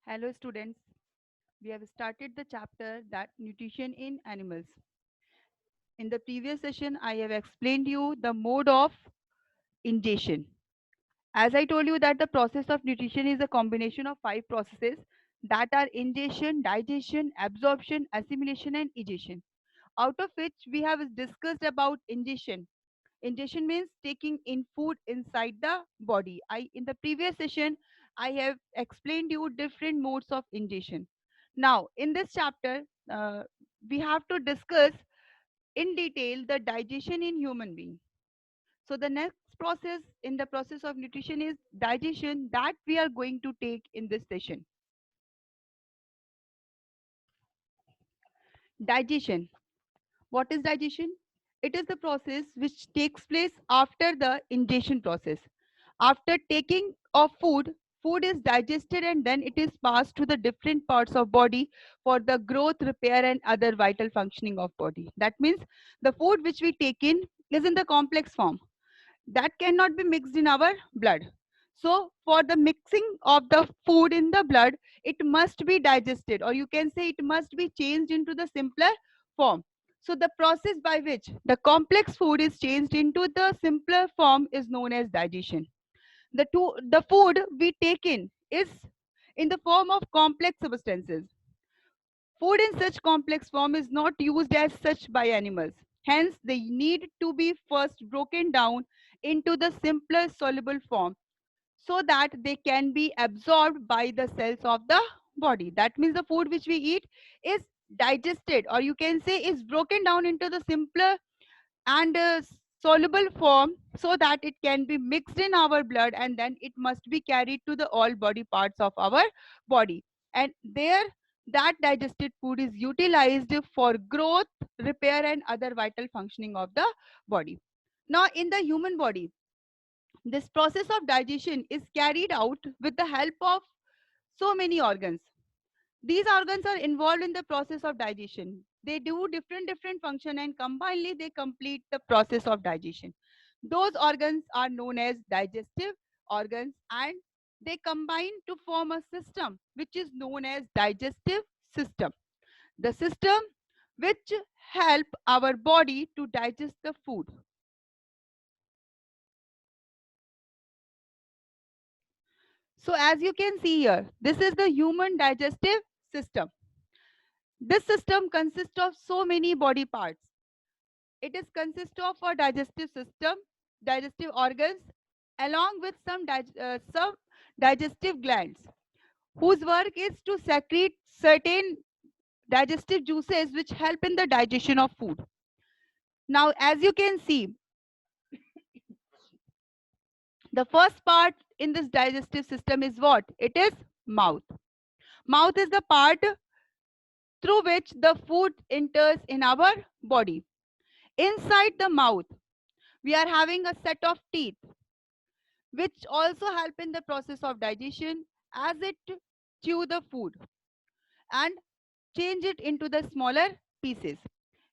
Hello students, we have started the chapter that nutrition in animals. In the previous session, I have explained you the mode of ingestion. As I told you that the process of nutrition is a combination of five processes that are ingestion, digestion, absorption, assimilation and egestion. Out of which we have discussed about ingestion. Ingestion means taking in food inside the body. In the previous session, I have explained you different modes of ingestion. Now, in this chapter, uh, we have to discuss in detail the digestion in human being. So the next process in the process of nutrition is digestion that we are going to take in this session. Digestion. What is digestion? It is the process which takes place after the ingestion process. After taking of food, food is digested and then it is passed to the different parts of body for the growth, repair and other vital functioning of body. That means the food which we take in is in the complex form that cannot be mixed in our blood. So for the mixing of the food in the blood, it must be digested, or you can say it must be changed into the simpler form. So the process by which the complex food is changed into the simpler form is known as digestion. The food we take in is in the form of complex substances. Food in such complex form is not used as such by animals. Hence, they need to be first broken down into the simpler soluble form so that they can be absorbed by the cells of the body. That means the food which we eat is digested, or you can say is broken down into the simpler and soluble form so that it can be mixed in our blood and then it must be carried to the all body parts of our body, and there that digested food is utilized for growth, repair and other vital functioning of the body. Now in the human body, this process of digestion is carried out with the help of so many organs. These organs are involved in the process of digestion. They do different function and combinedly they complete the process of digestion. Those organs are known as digestive organs and they combine to form a system which is known as digestive system. The system which help our body to digest the food. So as you can see here, this is the human digestive system. This system consists of so many body parts. It is consist of a digestive system, digestive organs, along with some digestive glands, whose work is to secrete certain digestive juices which help in the digestion of food. Now, as you can see, the first part in this digestive system is what? It is mouth. Mouth is the part through which the food enters in our body. Inside the mouth, we are having a set of teeth which also help in the process of digestion as it chew the food and change it into the smaller pieces.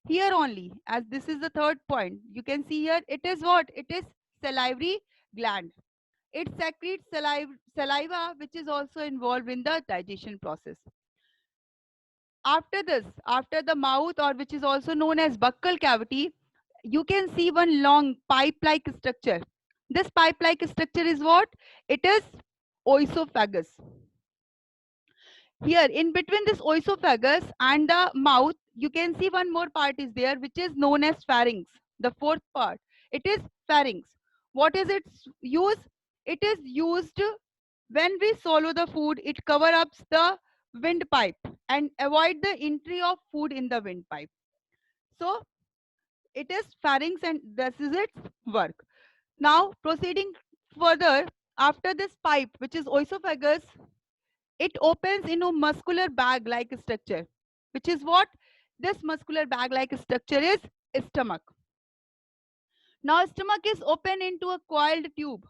Here only, as this is the third point, you can see here it is what? It is salivary gland. It secretes saliva which is also involved in the digestion process. After this, after the mouth, or which is also known as buccal cavity, you can see one long pipe-like structure. This pipe-like structure is what? It is oesophagus. Here, in between this oesophagus and the mouth, you can see one more part is there, which is known as pharynx. The fourth part, it is pharynx. What is its use? It is used when we swallow the food, it cover up the windpipe and avoid the entry of food in the windpipe. So it is pharynx and this is its work. Now proceeding further, after this pipe, which is oesophagus, it opens into muscular bag like structure, which is what? This muscular bag like structure is stomach. Now stomach is open into a coiled tube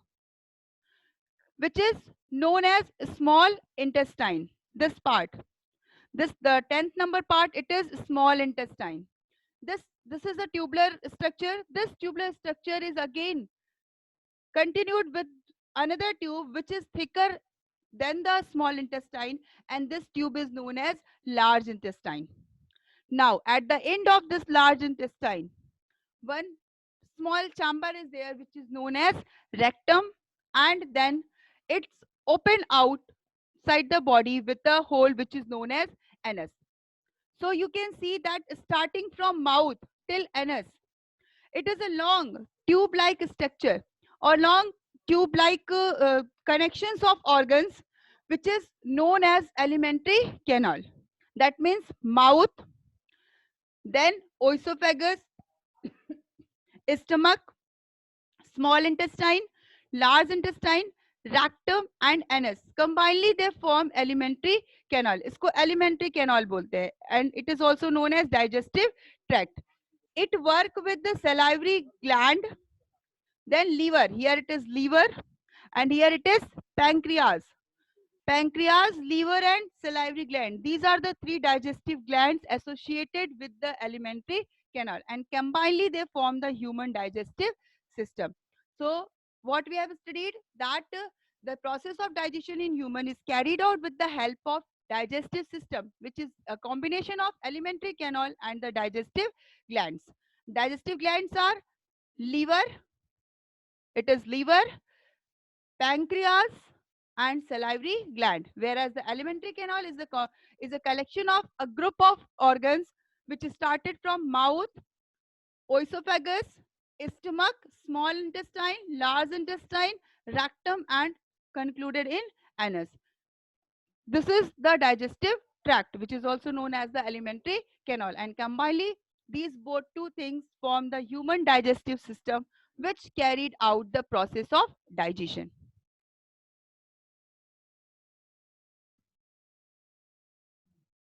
which is known as small intestine. This part, this the 10th number part, it is small intestine. This is a tubular structure. This tubular structure is again continued with another tube which is thicker then the small intestine, and this tube is known as large intestine. Now, at the end of this large intestine, one small chamber is there which is known as rectum, and then it's open outside the body with a hole which is known as anus. So you can see that starting from mouth till anus, it is a long tube-like structure or long tube-like connections of organs which is known as alimentary canal. That means mouth, then esophagus, stomach, small intestine, large intestine, rectum and anus. Combinedly they form alimentary canal. इसको alimentary canal बोलते हैं, and it is also known as digestive tract. It work with the salivary gland, then liver. Here it is liver, and here it is pancreas. Pancreas, liver and salivary gland. These are the three digestive glands associated with the alimentary canal, and combinedly they form the human digestive system. So what we have studied, that the process of digestion in human is carried out with the help of digestive system, which is a combination of alimentary canal and the digestive glands. Digestive glands are liver, it is liver, pancreas and salivary gland, whereas the alimentary canal is a collection of a group of organs which started from mouth, esophagus, stomach, small intestine, large intestine, rectum and concluded in anus. This is the digestive tract, which is also known as the alimentary canal, and combinedly these both two things form the human digestive system which carried out the process of digestion.